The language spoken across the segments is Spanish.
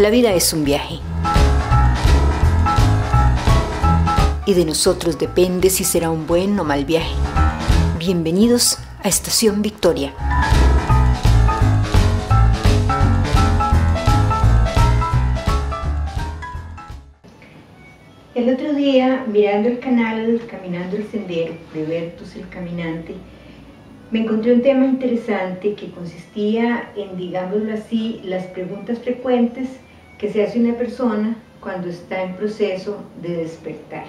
La vida es un viaje. Y de nosotros depende si será un buen o mal viaje. Bienvenidos a Estación Victoria. El otro día, mirando el canal Caminando el Sendero de Bertus el Caminante, me encontré un tema interesante que consistía en, digámoslo así, las preguntas frecuentes que se hace una persona cuando está en proceso de despertar.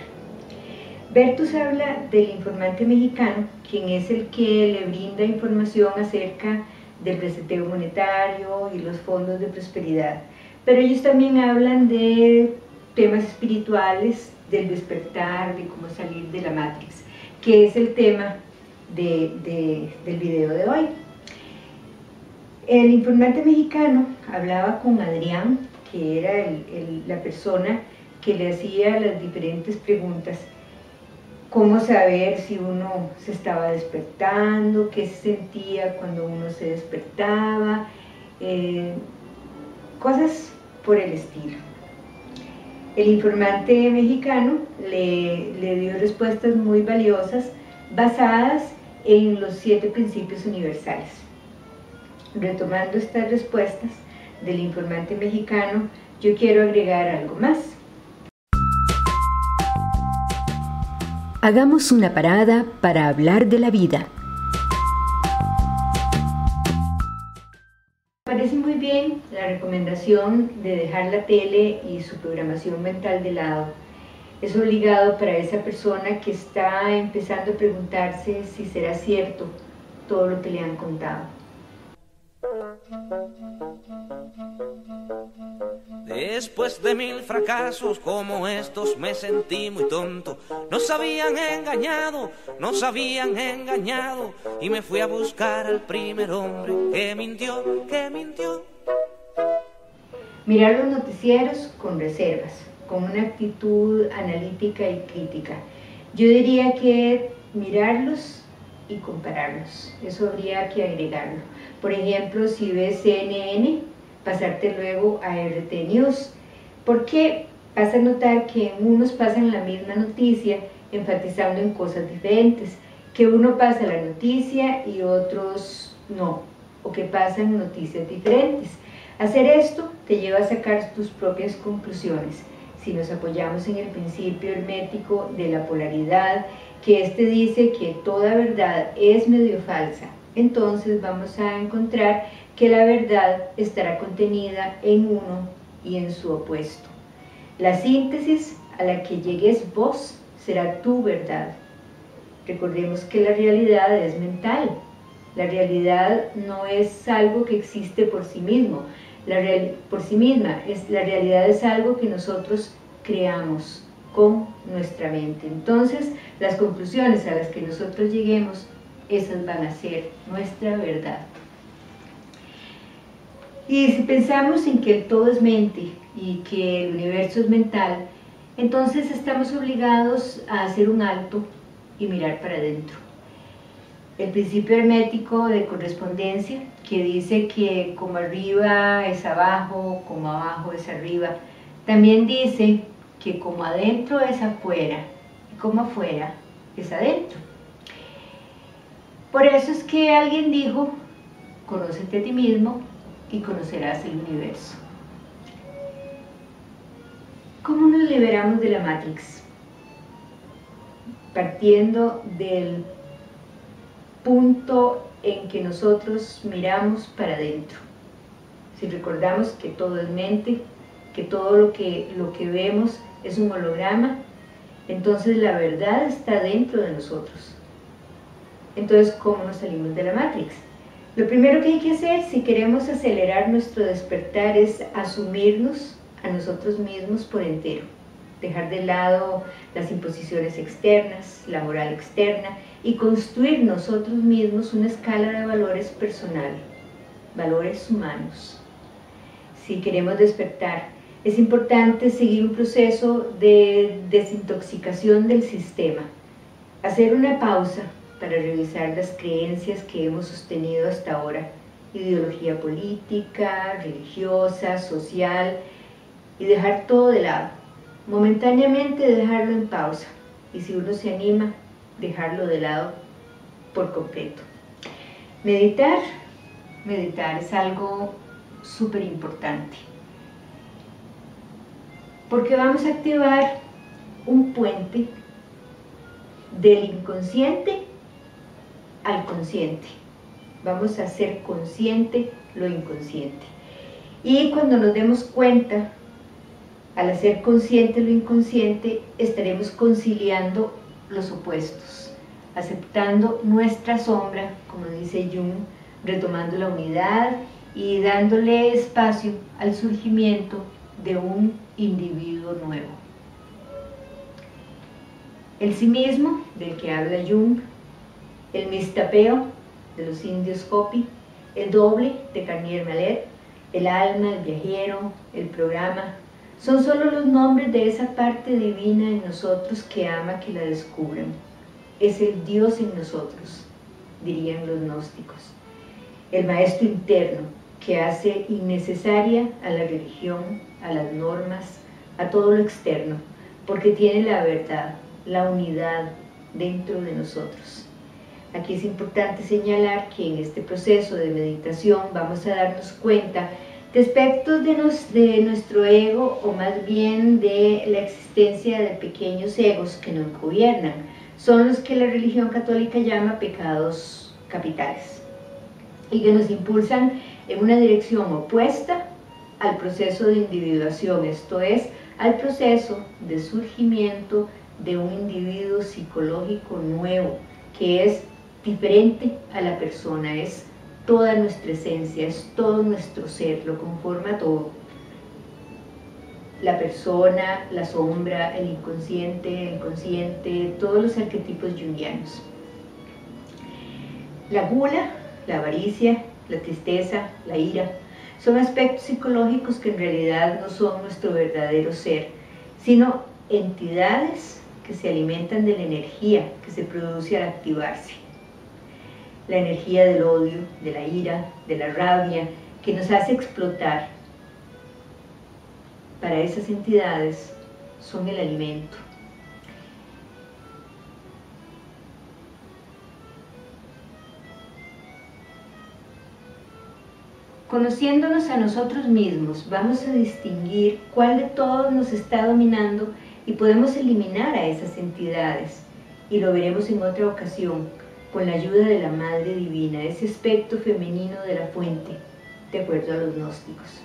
Bertus habla del informante mexicano, quien es el que le brinda información acerca del reseteo monetario y los fondos de prosperidad. Pero ellos también hablan de temas espirituales, del despertar, de cómo salir de la Matrix, que es el tema del video de hoy. El informante mexicano hablaba con Adrián, que era la persona que le hacía las diferentes preguntas. Cómo saber si uno se estaba despertando, qué se sentía cuando uno se despertaba, cosas por el estilo. El informante mexicano le dio respuestas muy valiosas basadas en los 7 principios universales. Retomando estas respuestas del informante mexicano, yo quiero agregar algo más. Hagamos una parada para hablar de la vida. Me parece muy bien la recomendación de dejar la tele y su programación mental de lado. Es obligado para esa persona que está empezando a preguntarse si será cierto todo lo que le han contado. Después de 1000 fracasos como estos me sentí muy tonto. Nos habían engañado y me fui a buscar al primer hombre que mintió. Mirar los noticieros con reservas, con una actitud analítica y crítica. Yo diría que mirarlos y compararlos, eso habría que agregarlo. Por ejemplo, si ves CNN, pasarte luego a RT News, porque vas a notar que unos pasan la misma noticia enfatizando en cosas diferentes, que uno pasa la noticia y otros no, o que pasan noticias diferentes. Hacer esto te lleva a sacar tus propias conclusiones. Si nos apoyamos en el principio hermético de la polaridad, que dice que toda verdad es medio falsa, entonces vamos a encontrar que la verdad estará contenida en uno y en su opuesto. La síntesis a la que llegues vos será tu verdad. Recordemos que la realidad es mental. La realidad no es algo que existe por sí mismo, la realidad es algo que nosotros creamos con nuestra mente. Entonces, las conclusiones a las que nosotros lleguemos, esas van a ser nuestra verdad. Y si pensamos en que el todo es mente y que el universo es mental, entonces estamos obligados a hacer un alto y mirar para adentro. El principio hermético de correspondencia, que dice que como arriba es abajo, como abajo es arriba, también dice que como adentro es afuera y como afuera es adentro. Por eso es que alguien dijo, conócete a ti mismo y conocerás el universo. ¿Cómo nos liberamos de la Matrix? Partiendo del punto en que nosotros miramos para adentro. Si recordamos que todo es mente, que todo lo que vemos es un holograma, entonces la verdad está dentro de nosotros. Entonces, ¿cómo nos salimos de la Matrix? Lo primero que hay que hacer si queremos acelerar nuestro despertar es asumirnos a nosotros mismos por entero, dejar de lado las imposiciones externas, la moral externa y construir nosotros mismos una escala de valores personal, valores humanos. Si queremos despertar, es importante seguir un proceso de desintoxicación del sistema, hacer una pausa para revisar las creencias que hemos sostenido hasta ahora, ideología política, religiosa, social, y dejar todo de lado. Momentáneamente dejarlo en pausa, y si uno se anima, dejarlo de lado por completo. Meditar es algo súper importante, porque vamos a activar un puente del inconsciente al consciente. Vamos a hacer consciente lo inconsciente. Y cuando nos demos cuenta, al hacer consciente lo inconsciente, estaremos conciliando los opuestos, aceptando nuestra sombra, como dice Jung, retomando la unidad y dándole espacio al surgimiento de un individuo nuevo. El sí mismo, del que habla Jung, el mistapeo, de los indios Hopi, el doble, de Garnier Mallet, el alma, el viajero, el programa, son solo los nombres de esa parte divina en nosotros que ama que la descubran. Es el Dios en nosotros, dirían los gnósticos. El maestro interno que hace innecesaria a la religión, a las normas, a todo lo externo, porque tiene la verdad, la unidad dentro de nosotros. Aquí es importante señalar que en este proceso de meditación vamos a darnos cuenta de aspectos de nuestro ego, o más bien de la existencia de pequeños egos que nos gobiernan. Son los que la religión católica llama pecados capitales y que nos impulsan en una dirección opuesta al proceso de individuación, esto es, al proceso de surgimiento de un individuo psicológico nuevo, que es diferente a la persona, es toda nuestra esencia, es todo nuestro ser, lo conforma todo. La persona, la sombra, el inconsciente, el consciente, todos los arquetipos junguianos. La gula, la avaricia, la tristeza, la ira, son aspectos psicológicos que en realidad no son nuestro verdadero ser, sino entidades que se alimentan de la energía que se produce al activarse. La energía del odio, de la ira, de la rabia, que nos hace explotar. Para esas entidades son el alimento. Conociéndonos a nosotros mismos, vamos a distinguir cuál de todos nos está dominando y podemos eliminar a esas entidades. Y lo veremos en otra ocasión, con la ayuda de la Madre Divina, ese aspecto femenino de la fuente, de acuerdo a los gnósticos.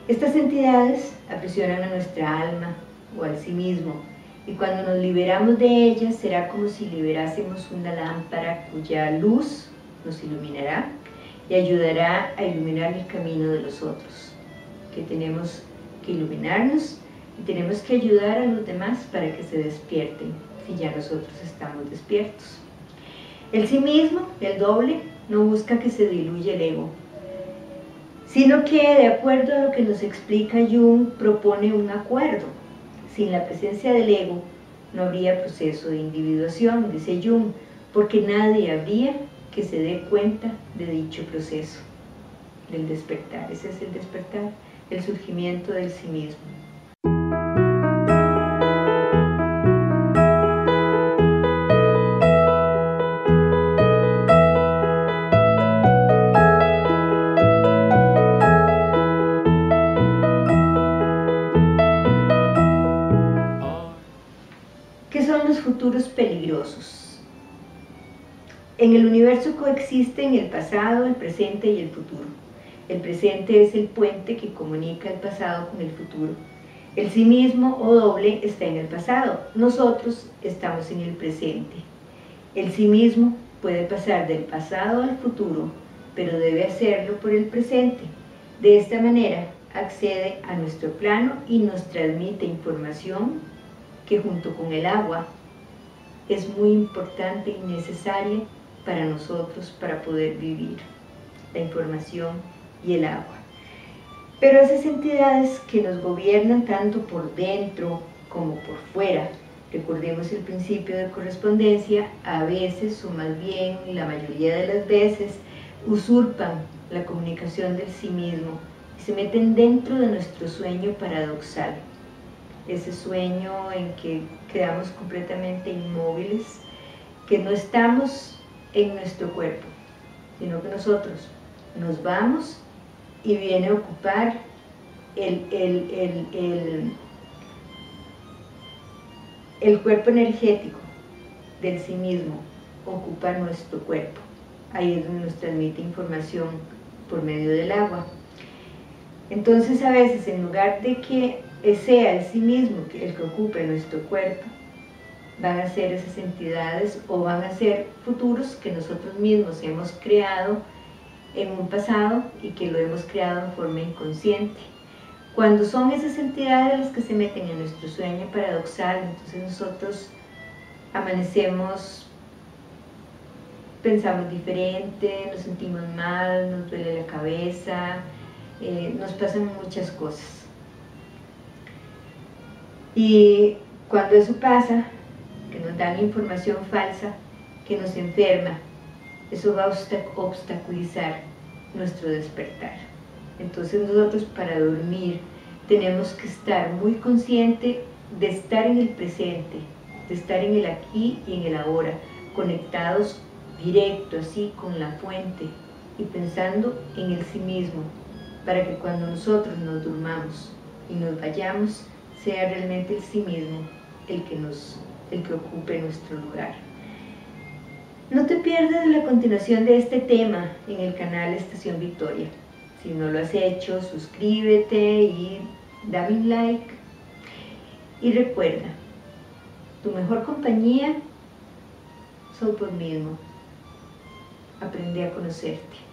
Estas entidades aprisionan a nuestra alma o al sí mismo, y cuando nos liberamos de ellas será como si liberásemos una lámpara cuya luz nos iluminará y ayudará a iluminar el camino de los otros, que tenemos que iluminarnos y tenemos que ayudar a los demás para que se despierten, si ya nosotros estamos despiertos. El sí mismo, el doble, no busca que se diluya el ego, sino que, de acuerdo a lo que nos explica Jung, propone un acuerdo. Sin la presencia del ego no habría proceso de individuación, dice Jung, porque nadie habría que se dé cuenta de dicho proceso, del despertar. Ese es el despertar, el surgimiento del sí mismo. ¿Qué son los futuros peligrosos? En el universo coexisten el pasado, el presente y el futuro. El presente es el puente que comunica el pasado con el futuro. El sí mismo o doble está en el pasado, nosotros estamos en el presente. El sí mismo puede pasar del pasado al futuro, pero debe hacerlo por el presente. De esta manera accede a nuestro plano y nos transmite información que junto con el agua es muy importante y necesaria para nosotros para poder vivir, la información y el agua. Pero esas entidades que nos gobiernan tanto por dentro como por fuera, recordemos el principio de correspondencia, a veces o más bien la mayoría de las veces usurpan la comunicación del sí mismo, y se meten dentro de nuestro sueño paradoxal. Ese sueño en que quedamos completamente inmóviles, que no estamos en nuestro cuerpo, sino que nosotros nos vamos y viene a ocupar el cuerpo energético del sí mismo, ocupa nuestro cuerpo. Ahí es donde nos transmite información por medio del agua. Entonces a veces en lugar de que sea el sí mismo el que ocupe nuestro cuerpo, van a ser esas entidades o van a ser futuros que nosotros mismos hemos creado en un pasado y que lo hemos creado en forma inconsciente. Cuando son esas entidades las que se meten en nuestro sueño paradoxal, entonces nosotros amanecemos, pensamos diferente, nos sentimos mal, nos duele la cabeza, nos pasan muchas cosas. Y cuando eso pasa, que nos dan información falsa, que nos enferma, eso va a obstaculizar nuestro despertar. Entonces nosotros para dormir tenemos que estar muy conscientes de estar en el presente, de estar en el aquí y en el ahora, conectados directo así con la fuente y pensando en el sí mismo, para que cuando nosotros nos durmamos y nos vayamos, sea realmente el sí mismo el que ocupe nuestro lugar. No te pierdas la continuación de este tema en el canal Estación Victoria. Si no lo has hecho, suscríbete y dame un like. Y recuerda, tu mejor compañía sos vos mismo. Aprende a conocerte.